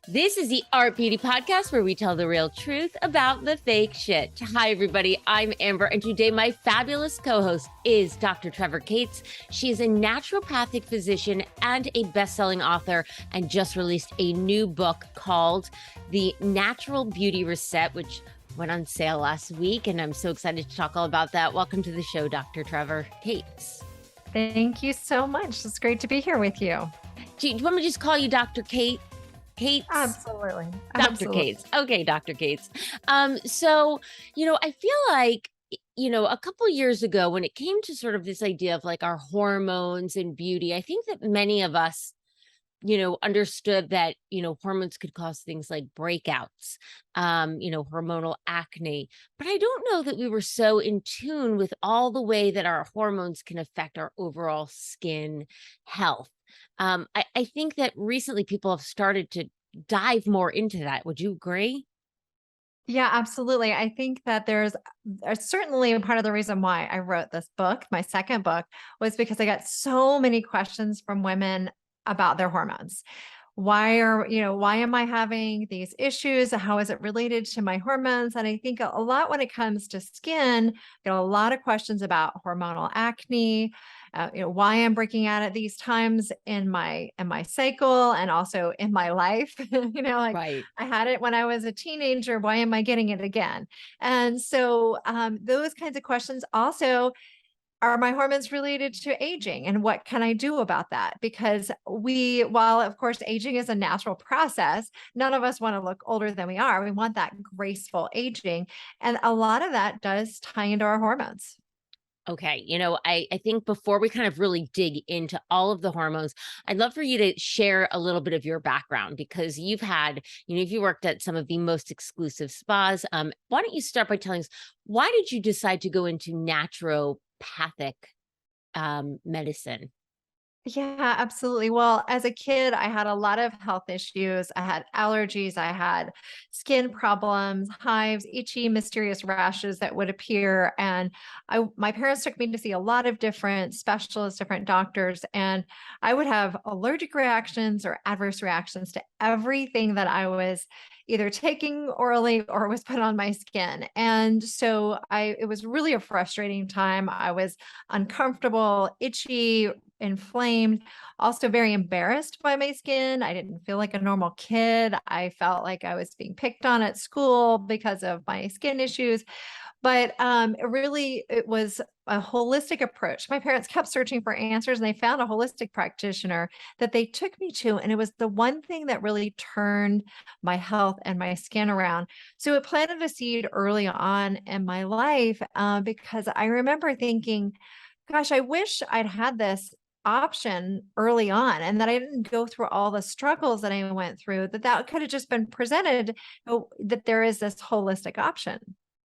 This is the Art Beauty Podcast where we tell the real truth about the fake shit. Hi, everybody. I'm Amber, and today my fabulous co-host is Dr. Trevor Cates. She is a naturopathic physician and a best-selling author and just released a new book called The Natural Beauty Reset, which went on sale last week, and I'm so excited to talk all about that. Welcome to the show, Dr. Trevor Cates. Thank you so much. It's great to be here with you. Do you want me to just call you Dr. Cates? Absolutely. Dr. Absolutely. Cates. Okay, Dr. Cates. I feel like, a couple years ago when it came to sort of this idea of like our hormones and beauty, I think that many of us, understood that, hormones could cause things like breakouts, hormonal acne. But I don't know that we were so in tune with all the way that our hormones can affect our overall skin health. I think that recently people have started to dive more into that. Would you agree? Yeah, absolutely. I think that there's certainly a part of the reason why I wrote this book, my second book, was because I got so many questions from women about their hormones. Why am I having these issues? How is it related to my hormones? And I think a lot when it comes to skin, I get a lot of questions about hormonal acne, why I'm breaking out at these times in my cycle and also in my life. Like Right. I had it when I was a teenager. Why am I getting it again? And so those kinds of questions also, are my hormones related to aging? And what can I do about that? Because while of course aging is a natural process, none of us want to look older than we are. We want that graceful aging. And a lot of that does tie into our hormones. Okay. I think before we kind of really dig into all of the hormones, I'd love for you to share a little bit of your background because if you worked at some of the most exclusive spas. Why don't you start by telling us why did you decide to go into naturopathic medicine? Yeah, absolutely. Well, as a kid, I had a lot of health issues. I had allergies, I had skin problems, hives, itchy, mysterious rashes that would appear. And my parents took me to see a lot of different specialists, different doctors, and I would have allergic reactions or adverse reactions to everything that I was either taking orally or was put on my skin. And so it was really a frustrating time. I was uncomfortable, itchy, inflamed, also very embarrassed by my skin. I didn't feel like a normal kid. I felt like I was being picked on at school because of my skin issues. But it was a holistic approach. My parents kept searching for answers and they found a holistic practitioner that they took me to. And it was the one thing that really turned my health and my skin around. So it planted a seed early on in my life because I remember thinking, gosh, I wish I'd had this option early on and that I didn't go through all the struggles that I went through, that could have just been presented, that there is this holistic option.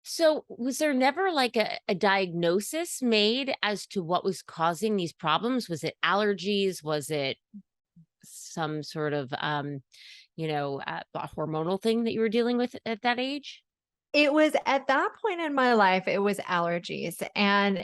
So, was there never like a diagnosis made as to what was causing these problems? Was it allergies? Was it some sort of, a hormonal thing that you were dealing with at that age? It was at that point in my life, it was allergies. And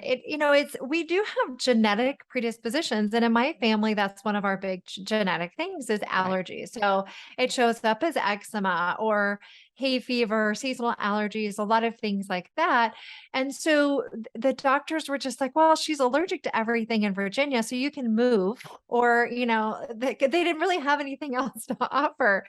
we do have genetic predispositions. And in my family, that's one of our big genetic things is Right. allergies. So it shows up as eczema or hay fever, seasonal allergies, a lot of things like that. And so the doctors were just like, well, she's allergic to everything in Virginia. So you can move, or, they didn't really have anything else to offer.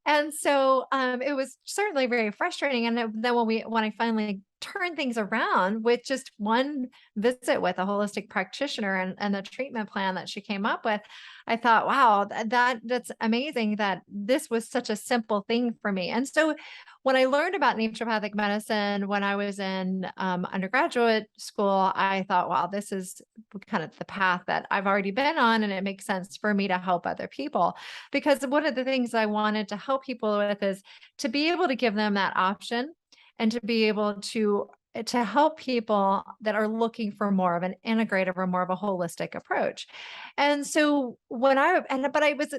And so, it was certainly very frustrating. And then when I finally turned things around with just one visit with a holistic practitioner and the treatment plan that she came up with, I thought, wow, that's amazing that this was such a simple thing for me. And so when I learned about naturopathic medicine when I was in undergraduate school, I thought, wow, this is kind of the path that I've already been on, and it makes sense for me to help other people. Because one of the things I wanted to help people with is to be able to give them that option and to be able to help people that are looking for more of an integrative or more of a holistic approach. And so but I was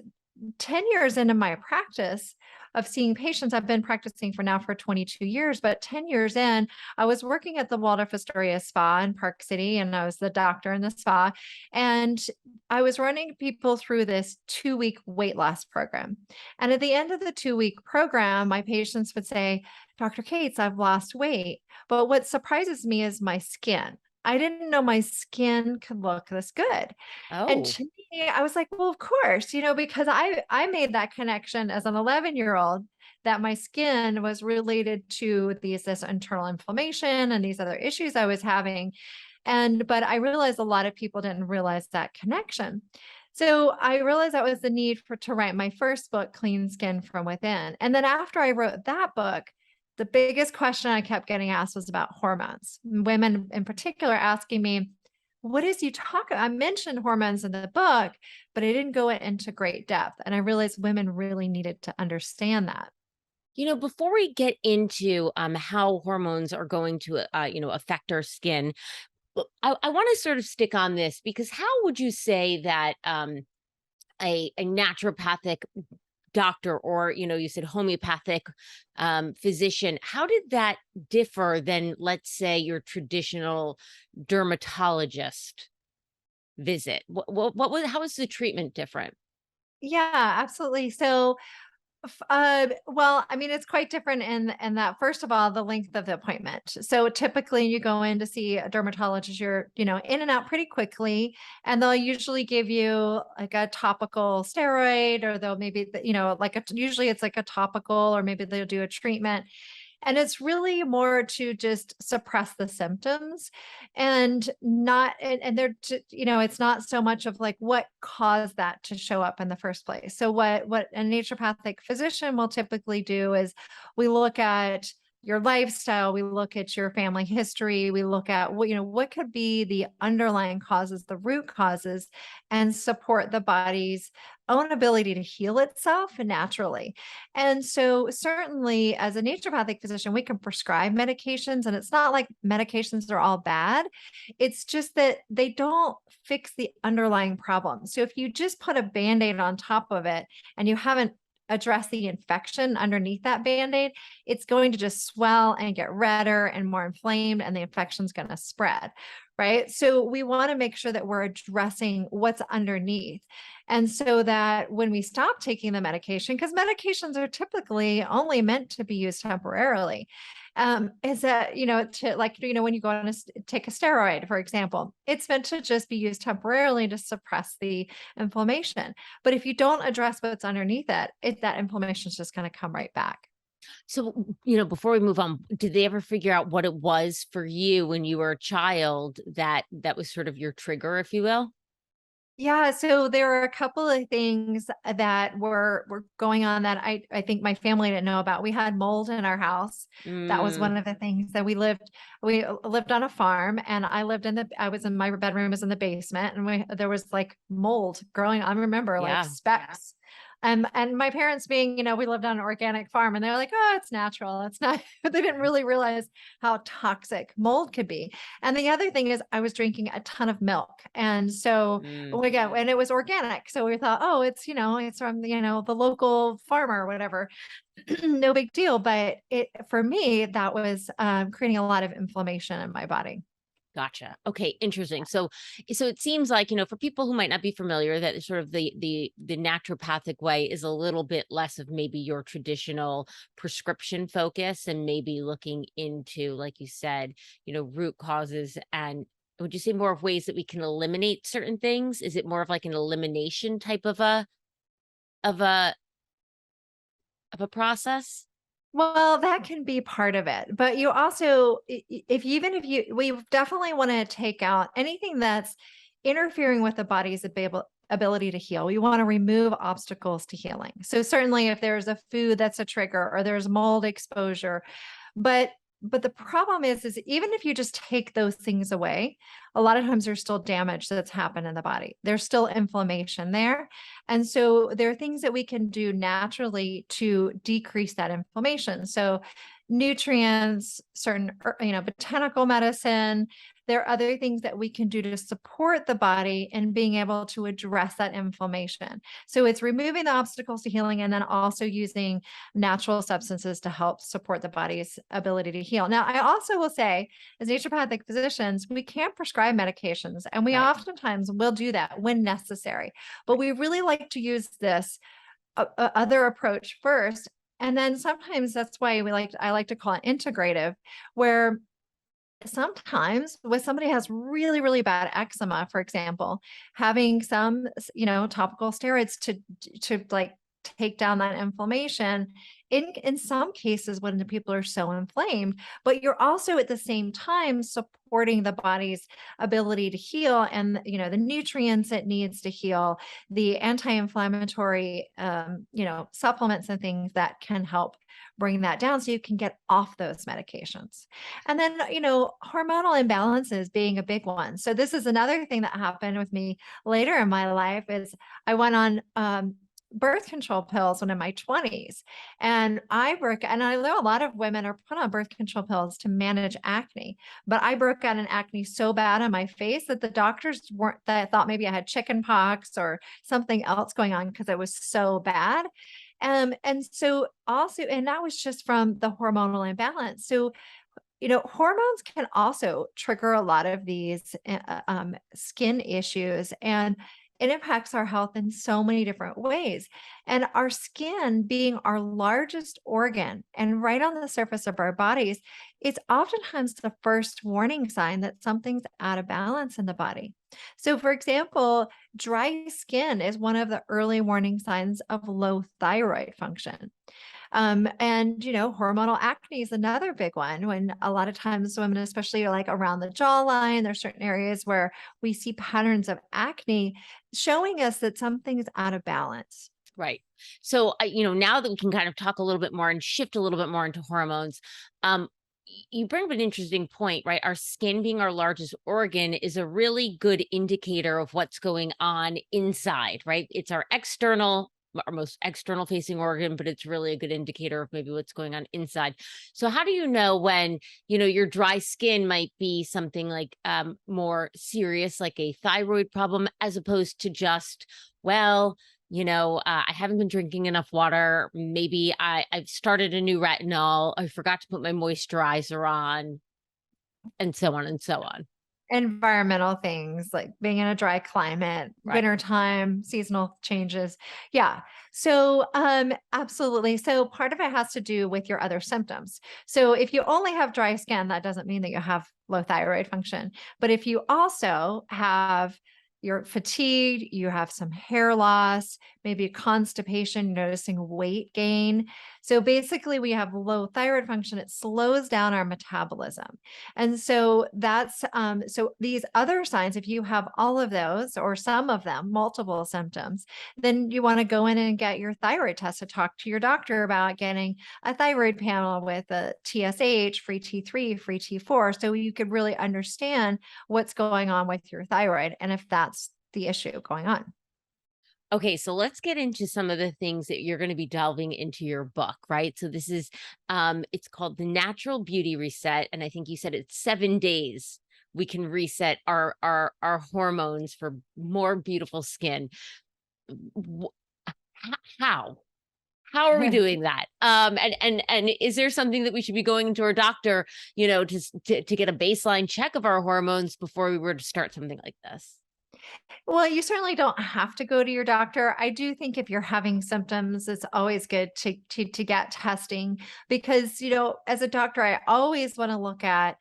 10 years into my practice of seeing patients, I've been practicing for 22 years, but 10 years in, I was working at the Waldorf Astoria Spa in Park City, and I was the doctor in the spa. And I was running people through this 2-week weight loss program. And at the end of the 2-week program, my patients would say, Dr. Cates, I've lost weight. But what surprises me is my skin. I didn't know my skin could look this good. And Oh, to me, I was like, well, of course, because I made that connection as an 11-year-old that my skin was related to this internal inflammation and these other issues I was having. But I realized a lot of people didn't realize that connection. So I realized that was the need to write my first book, Clean Skin from Within. And then after I wrote that book, the biggest question I kept getting asked was about hormones. Women in particular asking me, what is you talk? I mentioned hormones in the book, but I didn't go into great depth. And I realized women really needed to understand that. before we get into how hormones are going to affect our skin, I want to sort of stick on this because how would you say that a naturopathic doctor or you said homeopathic physician, how did that differ than, let's say, your traditional dermatologist visit? What was how was the treatment different? Yeah, absolutely. So well, I mean, it's quite different in that, first of all, the length of the appointment. So typically you go in to see a dermatologist, you're, in and out pretty quickly, and they'll usually give you like a topical steroid, or they'll maybe, usually it's like a topical, or maybe they'll do a treatment. And it's really more to just suppress the symptoms, and not, and they're, it's not so much of like what caused that to show up in the first place. So what a naturopathic physician will typically do is we look at your lifestyle, we look at your family history, we look at what could be the underlying causes, the root causes, and support the body's own ability to heal itself naturally. And so, certainly, as a naturopathic physician, we can prescribe medications, and it's not like medications are all bad. It's just that they don't fix the underlying problem. So, if you just put a band aid on top of it and you haven't addressed the infection underneath that band aid, it's going to just swell and get redder and more inflamed, and the infection's going to spread. Right. So, we want to make sure that we're addressing what's underneath. And so that when we stop taking the medication, because medications are typically only meant to be used temporarily, is that, when you go on take a steroid, for example, it's meant to just be used temporarily to suppress the inflammation. But if you don't address what's underneath that inflammation is just going to come right back. So, before we move on, did they ever figure out what it was for you when you were a child that was sort of your trigger, if you will? Yeah, so there were a couple of things that were going on that I think my family didn't know about. We had mold in our house. That was Mm, one of the things that we lived on a farm, and I was in my bedroom was in the basement, and there was like mold growing. I remember like yeah. specks. And my parents being, we lived on an organic farm, and they're like, oh, it's natural. It's not, but they didn't really realize how toxic mold could be. And the other thing is I was drinking a ton of milk. And so Mm. we got, and it was organic. So we thought, oh, it's from, the local farmer or whatever. No big deal. But for me, that was creating a lot of inflammation in my body. Gotcha. Okay, interesting. So it seems like, for people who might not be familiar, that sort of the naturopathic way is a little bit less of maybe your traditional prescription focus and maybe looking into, like you said, root causes. And would you say more of ways that we can eliminate certain things? Is it more of like an elimination type of a of a process? Well, that can be part of it, but you also, we definitely want to take out anything that's interfering with the body's ability to heal. We want to remove obstacles to healing. So certainly if there's a food that's a trigger, or there's mold exposure, but the problem is even if you just take those things away, a lot of times there's still damage that's happened in the body. There's still inflammation there. And so there are things that we can do naturally to decrease that inflammation. So nutrients, certain, botanical medicine, there are other things that we can do to support the body in being able to address that inflammation. So it's removing the obstacles to healing and then also using natural substances to help support the body's ability to heal. Now, I also will say, as naturopathic physicians, we can't prescribe medications, and we Right. oftentimes will do that when necessary. But we really like to use this other approach first. And then sometimes that's why I like to call it integrative, where sometimes when somebody has really, really bad eczema, for example, having some, topical steroids to like take down that inflammation in some cases when the people are so inflamed, but you're also at the same time supporting the body's ability to heal and, the nutrients it needs to heal, the anti-inflammatory, supplements and things that can help bring that down so you can get off those medications. And then, hormonal imbalances being a big one. So this is another thing that happened with me later in my life is I went on birth control pills when in my 20s. And and I know a lot of women are put on birth control pills to manage acne, but I broke out in acne so bad on my face that the doctors weren't that thought maybe I had chicken pox or something else going on because it was so bad. And so also, and that was just from the hormonal imbalance. So, hormones can also trigger a lot of these skin issues, and it impacts our health in so many different ways. And our skin being our largest organ and right on the surface of our bodies, it's oftentimes the first warning sign that something's out of balance in the body. So, for example, dry skin is one of the early warning signs of low thyroid function. And hormonal acne is another big one when a lot of times women, especially are like around the jawline, there's certain areas where we see patterns of acne showing us that something's out of balance. Right. So, now that we can kind of talk a little bit more and shift a little bit more into hormones, you bring up an interesting point, right? Our skin being our largest organ is a really good indicator of what's going on inside, right? It's our most external facing organ, but it's really a good indicator of maybe what's going on inside. So how do you know when, your dry skin might be something like more serious, like a thyroid problem, as opposed to just, well, I haven't been drinking enough water. Maybe I've started a new retinol. I forgot to put my moisturizer on, and so on and so on. Environmental things like being in a dry climate, Right. wintertime, seasonal changes. Yeah. So, absolutely. So part of it has to do with your other symptoms. So if you only have dry skin, that doesn't mean that you have low thyroid function. But if you also have you're fatigued, you have some hair loss, maybe constipation, noticing weight gain. So basically, we have low thyroid function. It slows down our metabolism. And so so these other signs, if you have all of those or some of them, multiple symptoms, then you want to go in and get your thyroid test to talk to your doctor about getting a thyroid panel with a TSH, free T3, free T4, so you could really understand what's going on with your thyroid and if that's the issue going on. Okay, so let's get into some of the things that you're going to be delving into your book, right? So this is it's called The Natural Beauty Reset, and I think you said it's 7 days we can reset our hormones for more beautiful skin. Wh- How? How are we doing that? And is there something that we should be going to our doctor, to get a baseline check of our hormones before we were to start something like this? Well, you certainly don't have to go to your doctor. I do think if you're having symptoms, it's always good to get testing because, as a doctor, I always want to look at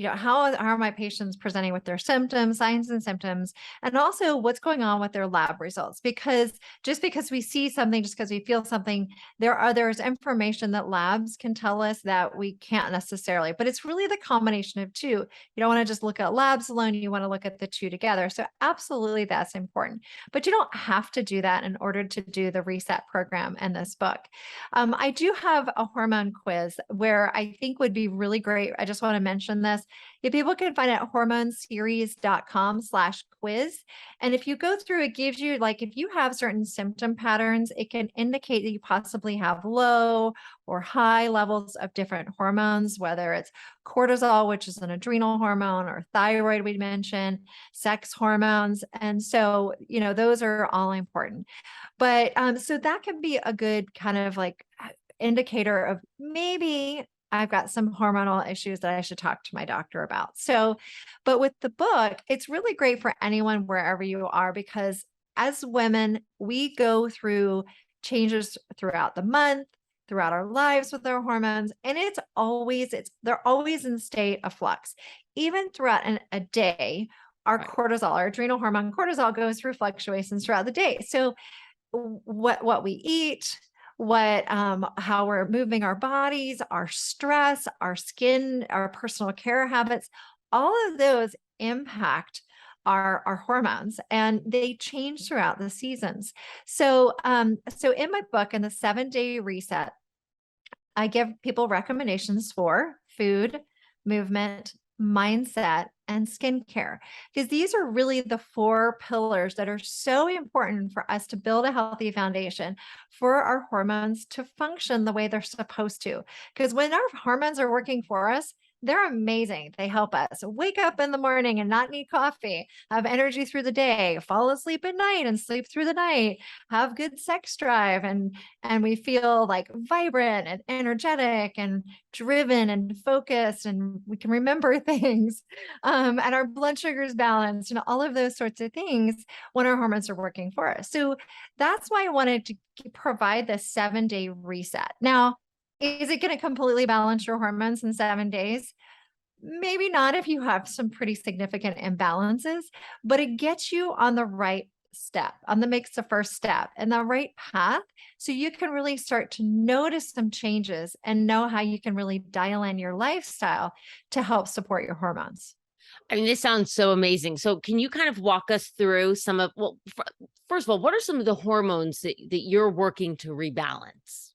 how are my patients presenting with their symptoms, signs and symptoms, and also what's going on with their lab results? Because just because we see something, just because we feel something, there's information that labs can tell us that we can't necessarily, but it's really the combination of two. You don't want to just look at labs alone. You want to look at the two together. So absolutely that's important, but you don't have to do that in order to do the reset program in this book. I do have a hormone quiz where I think would be really great. I just want to mention this. If people can find it at hormoneseries.com/quiz. And if you go through, it gives you like, if you have certain symptom patterns, it can indicate that you possibly have low or high levels of different hormones, whether it's cortisol, which is an adrenal hormone, or thyroid, we mentioned, sex hormones. And so, those are all important. But so that can be a good kind of like indicator of maybe I've got some hormonal issues that I should talk to my doctor about. So, but with the book, it's really great for anyone wherever you are, because as women, we go through changes throughout the month, throughout our lives with our hormones, and they're always in state of flux. Even throughout a day, our Right. cortisol, our adrenal hormone cortisol, goes through fluctuations throughout the day. So what we eat, how we're moving our bodies, our stress, our skin, our personal care habits, all of those impact our hormones, and they change throughout the seasons. So so in my book, in the 7-day reset, I give people recommendations for food, movement, mindset, and skincare, because these are really the 4 pillars that are so important for us to build a healthy foundation for our hormones to function the way they're supposed to. Because when our hormones are working for us, they're amazing. They help us wake up in the morning and not need coffee, have energy through the day, fall asleep at night and sleep through the night, have good sex drive, and we feel like vibrant and energetic and driven and focused, and we can remember things, and our blood sugar is balanced, and all of those sorts of things when our hormones are working for us. So that's why I wanted to provide this 7-day reset. Now, is it going to completely balance your hormones in 7 days? Maybe not if you have some pretty significant imbalances, but it gets you on the right step, makes the first step and the right path. So you can really start to notice some changes and know how you can really dial in your lifestyle to help support your hormones. I mean, this sounds so amazing. So can you kind of walk us through some of, well, first of all, what are some of the hormones that you're working to rebalance?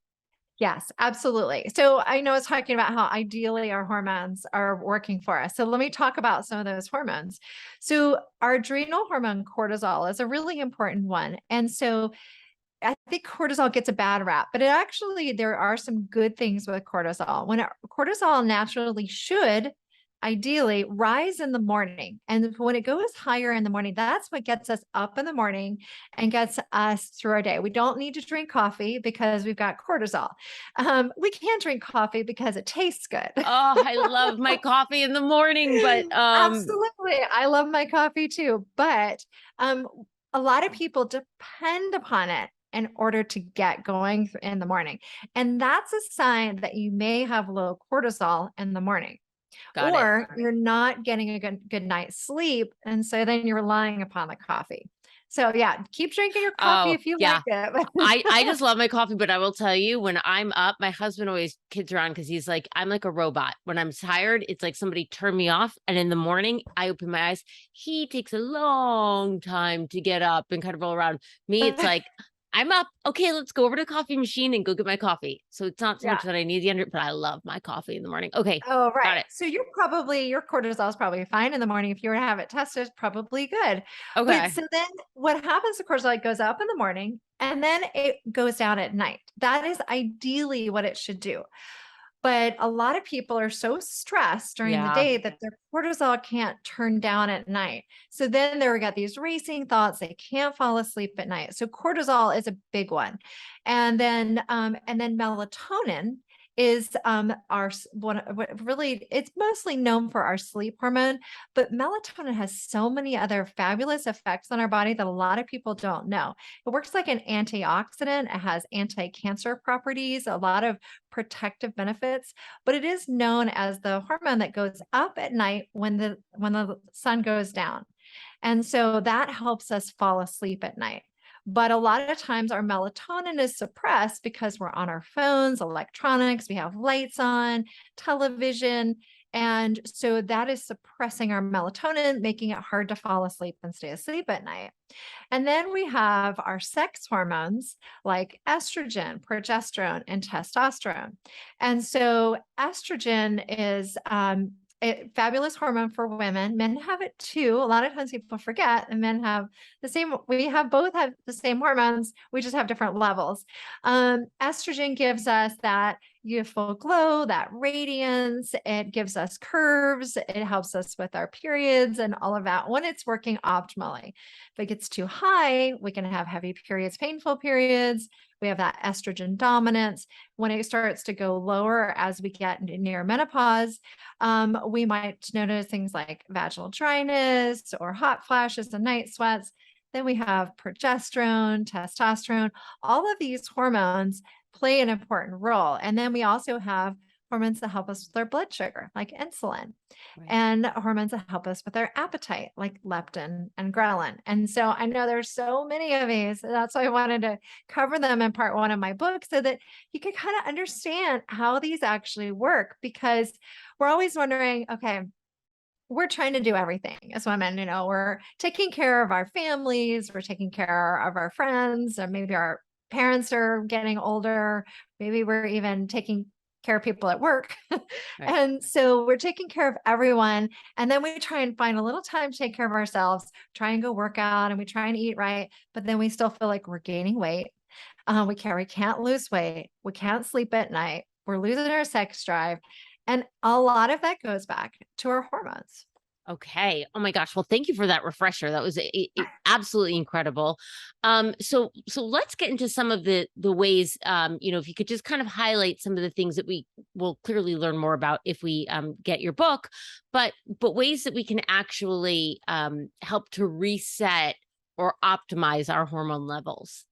Yes, absolutely. So I know it's talking about how ideally our hormones are working for us. So let me talk about some of those hormones. So our adrenal hormone cortisol is a really important one. And so I think cortisol gets a bad rap, but there are some good things with cortisol. Cortisol naturally should ideally rise in the morning. And when it goes higher in the morning, that's what gets us up in the morning and gets us through our day. We don't need to drink coffee because we've got cortisol. We can drink coffee because it tastes good. Oh, I love my coffee in the morning, but Absolutely. I love my coffee too, but a lot of people depend upon it in order to get going in the morning. And that's a sign that you may have low cortisol in the morning, got it. or you're not getting a good night's sleep. And so then you're relying upon the coffee. So yeah, keep drinking your coffee Oh, if you like yeah. it. I just love my coffee, but I will tell you, when I'm up, my husband always kids around because he's like, I'm like a robot. When I'm tired, it's like somebody turned me off. And in the morning, I open my eyes. He takes a long time to get up and kind of roll around. Me, it's like, I'm up. Okay, let's go over to the coffee machine and go get my coffee. So it's not so Yeah. much that I need the energy, but I love my coffee in the morning. Okay, Oh, got right. it. So your cortisol is probably fine in the morning. If you were to have it tested, it's probably good. But Okay. so then what happens to cortisol? It goes up in the morning and then it goes down at night. That is ideally what it should do. But a lot of people are so stressed during the Yeah, day that their cortisol can't turn down at night. So then they've got these racing thoughts. They can't fall asleep at night. So cortisol is a big one. And then melatonin is really, it's mostly known for our sleep hormone, but melatonin has so many other fabulous effects on our body that a lot of people don't know. It works like an antioxidant. It has anti-cancer properties, a lot of protective benefits, but it is known as the hormone that goes up at night when the sun goes down. And so that helps us fall asleep at night. But a lot of times our melatonin is suppressed because we're on our phones, electronics, we have lights on, television. And so that is suppressing our melatonin, making it hard to fall asleep and stay asleep at night. And then we have our sex hormones like estrogen, progesterone, and testosterone. And so estrogen fabulous hormone for women. Men have it too. A lot of times people forget, and men have the same. We have both have the same hormones. We just have different levels. Estrogen gives us that youthful glow, that radiance. It gives us curves. It helps us with our periods and all of that when it's working optimally. If it gets too high, we can have heavy periods, painful periods. We have that estrogen dominance. When it starts to go lower as we get near menopause, we might notice things like vaginal dryness or hot flashes and night sweats. Then we have progesterone, testosterone. All of these hormones play an important role. And then we also have hormones that help us with our blood sugar, like insulin, Right. and hormones that help us with our appetite, like leptin and ghrelin. And so I know there's so many of these. That's why I wanted to cover them in part one of my book so that you could kind of understand how these actually work, because we're always wondering, okay, we're trying to do everything as women, we're taking care of our families, we're taking care of our friends, or maybe our parents are getting older, maybe we're even taking care of people at work. Right. And so we're taking care of everyone. And then we try and find a little time to take care of ourselves, try and go work out, and we try and eat right. But then we still feel like we're gaining weight. We can't lose weight. We can't sleep at night. We're losing our sex drive. And a lot of that goes back to our hormones. Okay. Oh my gosh. Well, thank you for that refresher. That was absolutely incredible. So let's get into some of the ways. If you could just kind of highlight some of the things that we will clearly learn more about if we get your book, but ways that we can actually help to reset or optimize our hormone levels.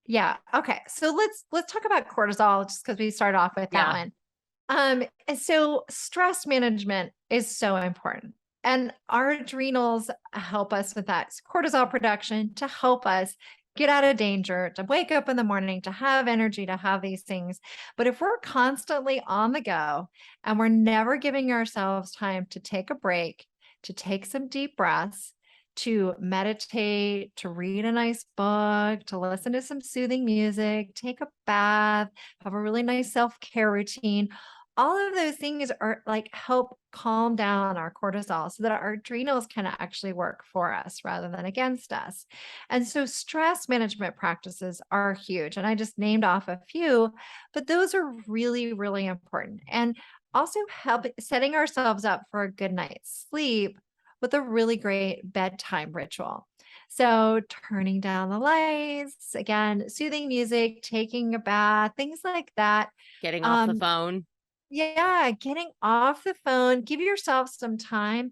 Yeah. Okay. So let's talk about cortisol just because we start off with that Yeah. one. And so stress management is so important. And our adrenals help us with that cortisol production to help us get out of danger, to wake up in the morning, to have energy, to have these things. But if we're constantly on the go and we're never giving ourselves time to take a break, to take some deep breaths, to meditate, to read a nice book, to listen to some soothing music, take a bath, have a really nice self-care routine. All of those things are like help calm down our cortisol so that our adrenals can actually work for us rather than against us. And so stress management practices are huge. And I just named off a few, but those are really, really important. And also help setting ourselves up for a good night's sleep with a really great bedtime ritual. So turning down the lights, again, soothing music, taking a bath, things like that. Getting off the Um, phone. yeah, getting off the phone, give yourself some time.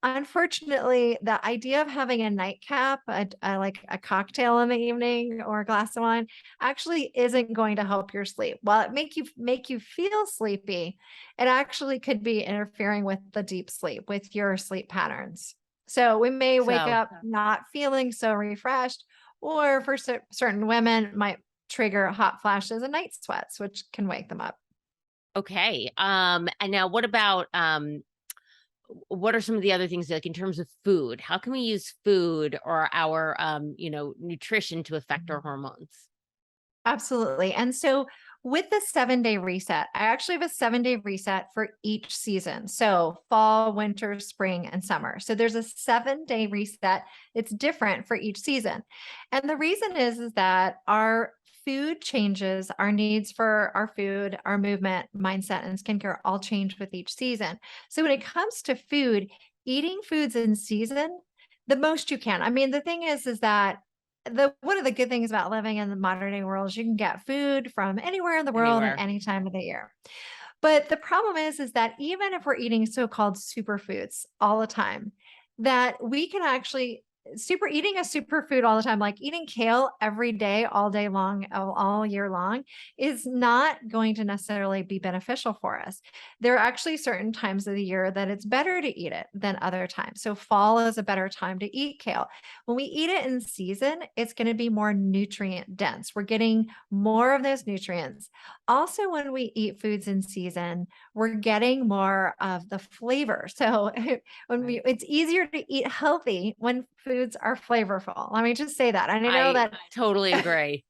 Unfortunately, the idea of having a nightcap, like a cocktail in the evening or a glass of wine, actually isn't going to help your sleep. While it make you feel sleepy, it actually could be interfering with the deep sleep, with your sleep patterns. So we may wake So, up not feeling so refreshed, or for certain women, it might trigger hot flashes and night sweats, which can wake them up. okay. And now what about what are some of the other things like in terms of food? How can we use food or our nutrition to affect our hormones? Absolutely. And so with the 7-day reset, I actually have a 7-day reset for each season. So fall, winter, spring, and summer. So there's a 7-day reset. It's different for each season. And the reason is that our food changes, our needs for our food, our movement, mindset, and skincare all change with each season. So when it comes to food, eating foods in season, the most you can. I mean, the thing is that the one of the good things about living in the modern day world is you can get food from anywhere in the world at Anywhere. any time of the year. But the problem is that even if we're eating so-called superfoods all the time, that we can actually super eating a superfood all the time, like eating kale every day, all day long, all year long, is not going to necessarily be beneficial for us. There are actually certain times of the year that it's better to eat it than other times. So fall is a better time to eat kale. When we eat it in season, it's going to be more nutrient dense. We're getting more of those nutrients. Also, when we eat foods in season, we're getting more of the flavor. So when Right. it's easier to eat healthy when foods are flavorful. Let me just say that. And I know I that. totally agree.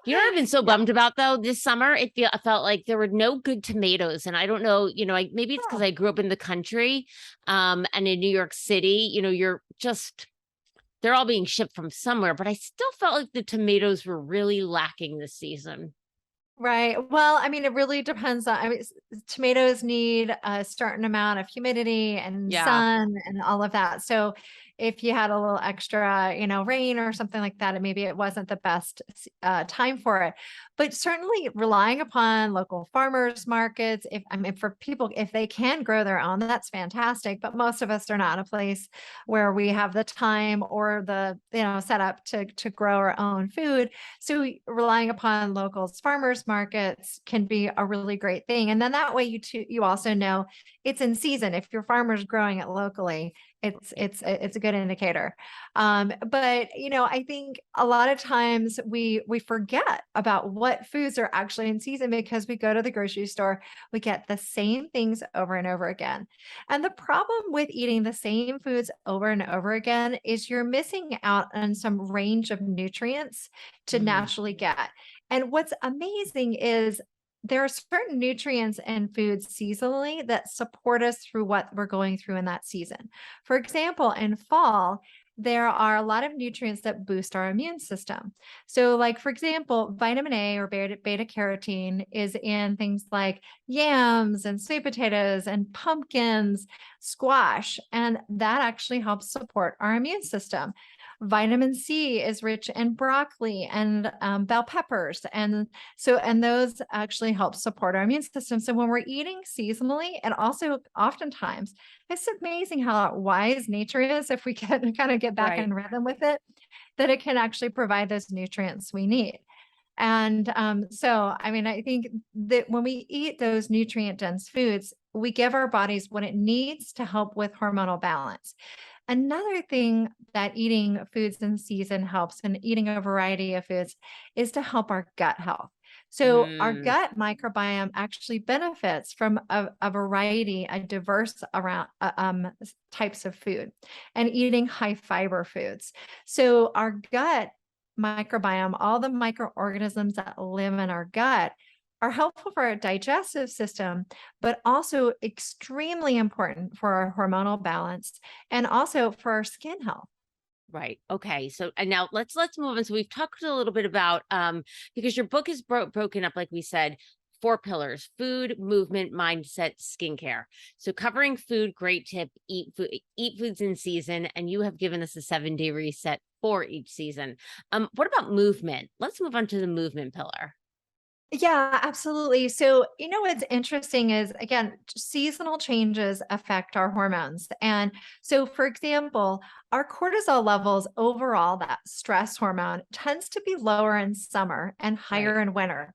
You know what I've been so Yeah. bummed about though this summer? I felt like there were no good tomatoes, and I don't know. Maybe it's because Oh, I grew up in the country, and in New York City. You're just they're all being shipped from somewhere, but I still felt like the tomatoes were really lacking this season. right. Well, I mean, it really depends on, I mean, tomatoes need a certain amount of humidity and Yeah, sun and all of that. So if you had a little extra, rain or something like that, and maybe it wasn't the best time for it. But certainly relying upon local farmers markets, if I mean, for people, if they can grow their own, that's fantastic. But most of us are not in a place where we have the time or the, setup to grow our own food. So relying upon locals, farmers markets can be a really great thing. And then that way you also know it's in season. If your farmer's growing it locally, it's a good indicator. But I think a lot of times we forget about what foods are actually in season because we go to the grocery store, we get the same things over and over again. And the problem with eating the same foods over and over again is you're missing out on some range of nutrients to mm, naturally get. And what's amazing is there are certain nutrients and foods seasonally that support us through what we're going through in that season. For example, in fall, there are a lot of nutrients that boost our immune system. So, like for example, vitamin A or beta carotene is in things like yams and sweet potatoes and pumpkins, squash, and that actually helps support our immune system. Vitamin C is rich in broccoli and bell peppers. And those actually help support our immune system. So when we're eating seasonally, and also oftentimes, it's amazing how wise nature is if we can kind of get back right. in rhythm with it, that it can actually provide those nutrients we need. And so, I mean, I think that when we eat those nutrient dense foods, we give our bodies what it needs to help with hormonal balance. Another thing that eating foods in season helps, and eating a variety of foods, is to help our gut health. So, our Mm, gut microbiome actually benefits from a variety, a diverse around types of food, and eating high fiber foods. So, our gut microbiome, all the microorganisms that live in our gut, are helpful for our digestive system, but also extremely important for our hormonal balance and also for our skin health. right. Okay. So, and now let's move on. So we've talked a little bit about because your book is broken up, like we said, four pillars: food, movement, mindset, skincare. So covering food, great tip: eat foods in season, and you have given us a 7-day reset for each season. What about movement? Let's move on to the movement pillar. Yeah, absolutely. So, what's interesting is, again, seasonal changes affect our hormones. And so, for example, our cortisol levels overall, that stress hormone, tends to be lower in summer and Right. higher in winter.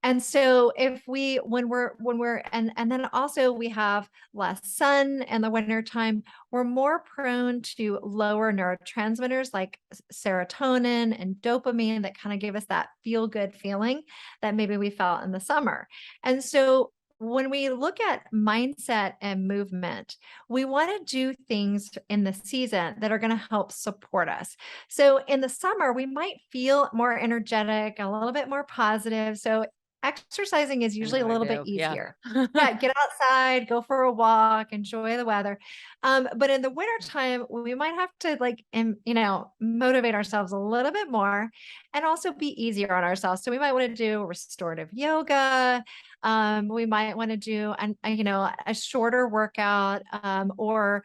And so if we when we're and then also we have less sun in the winter time, we're more prone to lower neurotransmitters like serotonin and dopamine that kind of give us that feel good feeling that maybe we felt in the summer. And so when we look at mindset and movement, we want to do things in the season that are going to help support us. So in the summer, we might feel more energetic, a little bit more positive. So exercising is I usually know a I little bit do. Yeah. easier. Yeah, get outside, go for a walk, enjoy the weather. But in the wintertime, we might have to motivate ourselves a little bit more and also be easier on ourselves. So we might want to do restorative yoga. We might want to do a shorter workout or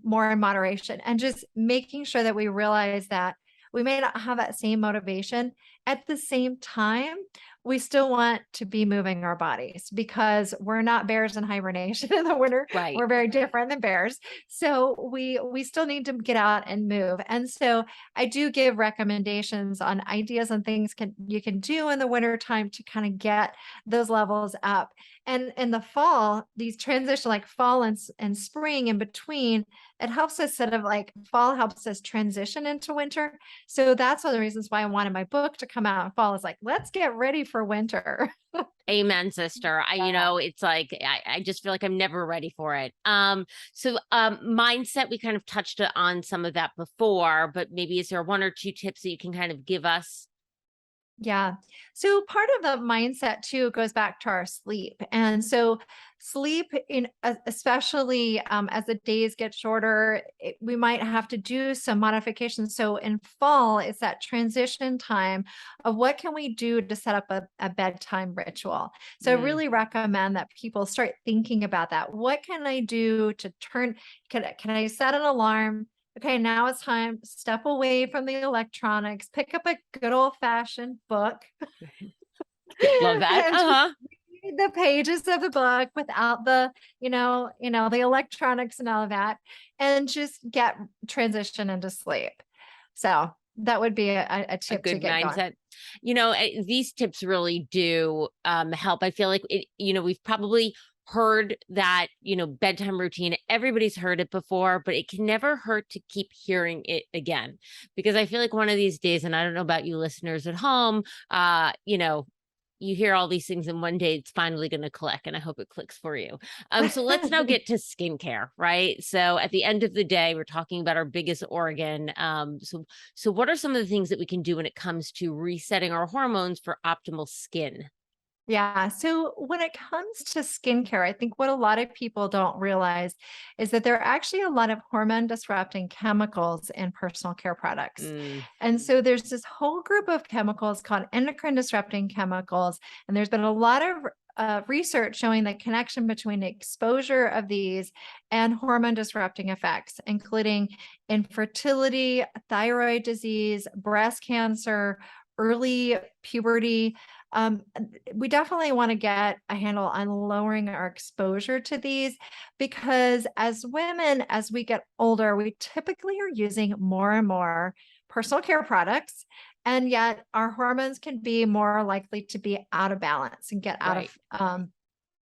more in moderation, and just making sure that we realize that we may not have that same motivation. At the same time, we still want to be moving our bodies because we're not bears in hibernation in the winter. Right. We're very different than bears. So we still need to get out and move. And so I do give recommendations on ideas and things you can do in the winter time to kind of get those levels up. And in the fall, these transition like fall and spring in between, it helps us sort of like fall helps us transition into winter. So that's one of the reasons why I wanted my book to come out in fall. Is like, let's get ready for for winter. Amen, sister. Yeah. It's like I just feel like I'm never ready for it. Mindset, we kind of touched on some of that before, but maybe is there one or two tips that you can kind of give us? Yeah. So part of the mindset too goes back to our sleep. And so sleep especially as the days get shorter, we might have to do some modifications. So in fall, it's that transition time of what can we do to set up a bedtime ritual. So I Mm, really recommend that people start thinking about that. What can I do to can I set an alarm? Okay, now it's time, step away from the electronics, pick up a good old fashioned book love that. and just Uh-huh. read the pages of the book without the electronics and all of that, and just get transition into sleep. So that would be a A tip to good get going. mindset. These tips really do help. I feel like we've probably heard that, bedtime routine. Everybody's heard it before, but it can never hurt to keep hearing it again. Because I feel like one of these days, and I don't know about you listeners at home, you hear all these things and one day it's finally going to click, and I hope it clicks for you. So let's now get to skincare, right? So at the end of the day, we're talking about our biggest organ. So what are some of the things that we can do when it comes to resetting our hormones for optimal skin? Yeah. So when it comes to skincare, I think what a lot of people don't realize is that there are actually a lot of hormone disrupting chemicals in personal care products. Mm, And so there's this whole group of chemicals called endocrine disrupting chemicals. And there's been a lot of research showing the connection between exposure of these and hormone disrupting effects, including infertility, thyroid disease, breast cancer, early puberty. We definitely want to get a handle on lowering our exposure to these because as women, as we get older, we typically are using more and more personal care products. And yet our hormones can be more likely to be out of balance and get out right. of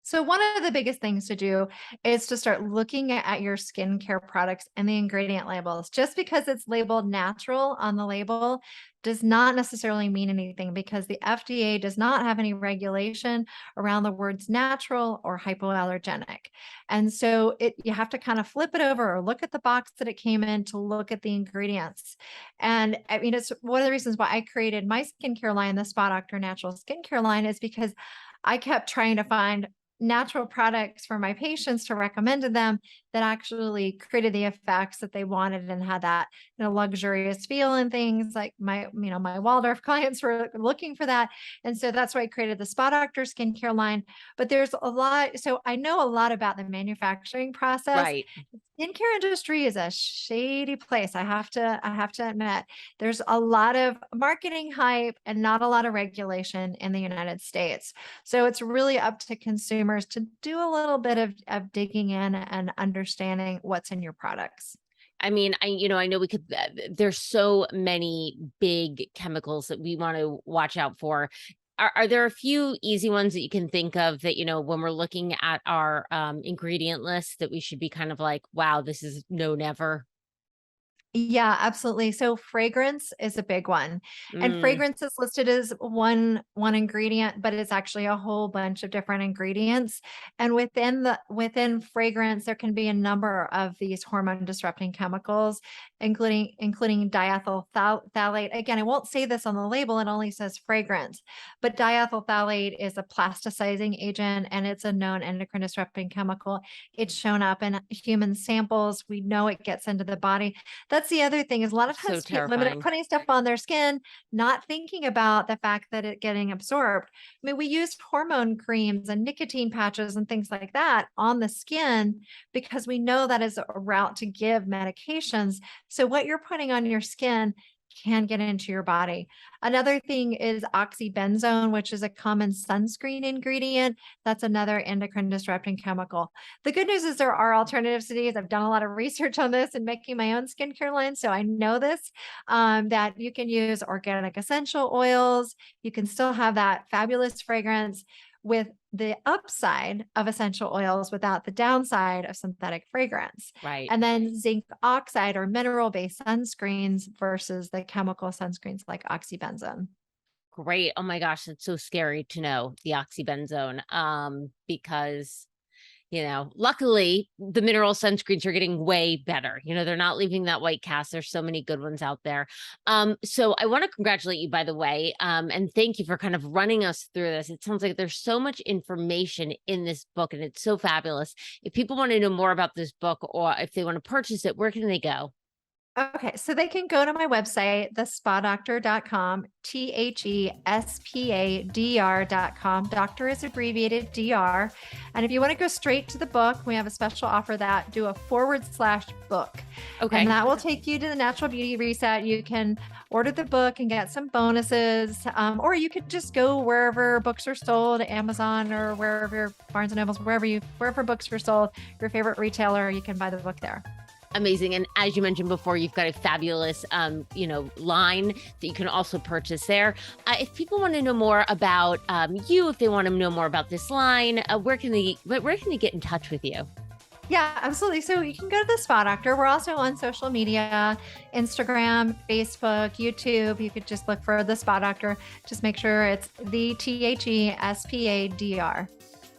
so one of the biggest things to do is to start looking at your skincare products and the ingredient labels. Just because it's labeled natural on the label does not necessarily mean anything because the FDA does not have any regulation around the words natural or hypoallergenic. And so you have to kind of flip it over or look at the box that it came in to look at the ingredients. And I mean, it's one of the reasons why I created my skincare line, the Spa Doctor Natural Skincare line, is because I kept trying to find natural products for my patients to recommend to them that actually created the effects that they wanted and had that luxurious feel and things like my Waldorf clients were looking for that. And so that's why I created the Spa Doctor skincare line. But there's a lot. So I know a lot about the manufacturing process. Right. The skincare industry is a shady place. I have to admit, there's a lot of marketing hype and not a lot of regulation in the United States. So it's really up to consumers to do a little bit of digging in and understanding what's in your products. I mean, I know we could, there's so many big chemicals that we want to watch out for. Are there a few easy ones that you can think of that, when we're looking at our ingredient list that we should be kind of like, wow, this is no, never? Yeah, absolutely. So fragrance is a big one. And Mm, fragrance is listed as one ingredient, but it's actually a whole bunch of different ingredients. And within fragrance, there can be a number of these hormone disrupting chemicals, including diethyl phthalate. Again, I won't say this on the label, it only says fragrance, but diethyl phthalate is a plasticizing agent and it's a known endocrine disrupting chemical. It's shown up in human samples. We know it gets into the body. That's the other thing is a lot of so times women are terrifying. putting stuff on their skin, not thinking about the fact that it getting absorbed. I mean, we used hormone creams and nicotine patches and things like that on the skin because we know that is a route to give medications. So what you're putting on your skin can get into your body. Another thing is oxybenzone, which is a common sunscreen ingredient. That's another endocrine disrupting chemical. The good news is there are alternatives to these. I've done a lot of research on this and making my own skincare line. So I know this, that you can use organic essential oils. You can still have that fabulous fragrance with the upside of essential oils without the downside of synthetic fragrance. Right. And then zinc oxide or mineral based sunscreens versus the chemical sunscreens like oxybenzone. great. Oh my gosh, that's so scary to know the oxybenzone. Because luckily the mineral sunscreens are getting way better. They're not leaving that white cast. There's so many good ones out there. So I want to congratulate you, by the way, and thank you for kind of running us through this. It sounds like there's so much information in this book, and it's so fabulous. If people want to know more about this book, or if they want to purchase it, where can they go? Okay, so they can go to my website, thespadoctor.com, THESPADR.com. Doctor is abbreviated DR. And if you want to go straight to the book, we have a special offer that do a /book. Okay. And that will take you to the Natural Beauty Reset. You can order the book and get some bonuses, or you could just go wherever books are sold, Amazon or wherever, Barnes and Nobles, wherever books are sold, your favorite retailer, you can buy the book there. Amazing. And as you mentioned before, you've got a fabulous, line that you can also purchase there. If people want to know more about you, if they want to know more about this line, where can they get in touch with you? Yeah, absolutely. So you can go to the Spa Doctor. We're also on social media, Instagram, Facebook, YouTube. You could just look for the Spa Doctor. Just make sure it's the THESPADR.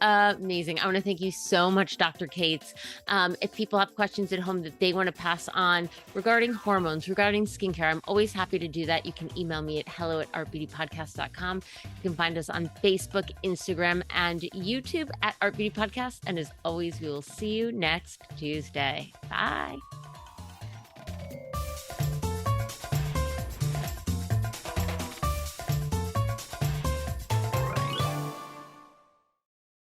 Amazing. I want to thank you so much, Dr. Cates. If people have questions at home that they want to pass on regarding hormones, regarding skincare, I'm always happy to do that. You can email me at hello@artbeautypodcast.com. You can find us on Facebook, Instagram, and YouTube at Art Beauty Podcast. And as always, we will see you next Tuesday. Bye.